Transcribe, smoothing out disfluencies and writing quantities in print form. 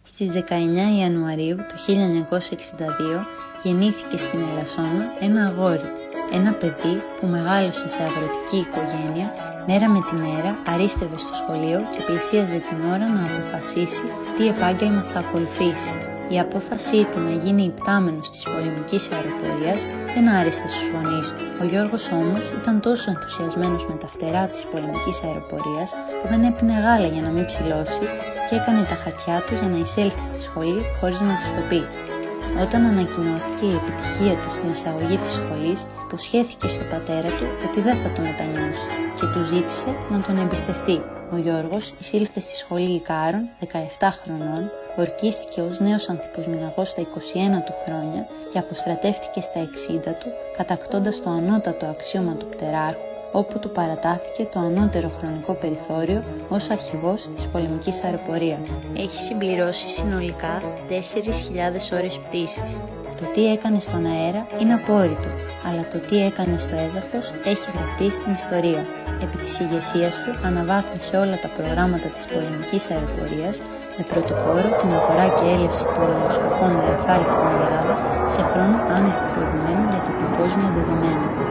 Στις 19 Ιανουαρίου του 1962 γεννήθηκε στην Ελασσόνα ένα αγόρι, ένα παιδί που μεγάλωσε σε αγροτική οικογένεια, μέρα με τη μέρα αρίστευε στο σχολείο και πλησίαζε την ώρα να αποφασίσει τι επάγγελμα θα ακολουθήσει. Η απόφασή του να γίνει υπτάμενος της πολεμικής αεροπορίας δεν άρεσε στους γονείς του. Ο Γιώργος όμως ήταν τόσο ενθουσιασμένος με τα φτερά της πολεμικής αεροπορίας που δεν έπινε γάλα για να μην ψηλώσει και έκανε τα χαρτιά του για να εισέλθει στη σχολή χωρίς να τους το πει. Όταν ανακοινώθηκε η επιτυχία του στην εισαγωγή της σχολής, υποσχέθηκε στον πατέρα του ότι δεν θα το μετανιώσει και του ζήτησε να τον εμπιστευτεί. Ο Γιώργος εισήλθε στη σχολή Ικάρων, 17 χρονών, ορκίστηκε ως νέος ανθιποσμηναγός στα 21 του χρόνια και αποστρατεύτηκε στα 60 του, κατακτώντας το ανώτατο αξίωμα του πτεράρχου, όπου του παρατάθηκε το ανώτερο χρονικό περιθώριο ως αρχηγός της πολεμικής αεροπορίας. Έχει συμπληρώσει συνολικά 4.000 ώρες πτήσης. Το τι έκανε στον αέρα είναι απόρριτο, αλλά το τι έκανε στο έδαφος έχει γραφτεί στην ιστορία. Επί της ηγεσίας του αναβάθμισε όλα τα προγράμματα της πολεμικής αεροπορίας με πρωτοπόρο την αγορά και έλευση των αεροσκαφών Ραφάλ στην Ελλάδα σε χρόνο άνευ προηγουμένου για τα παγκόσμια δεδομένα.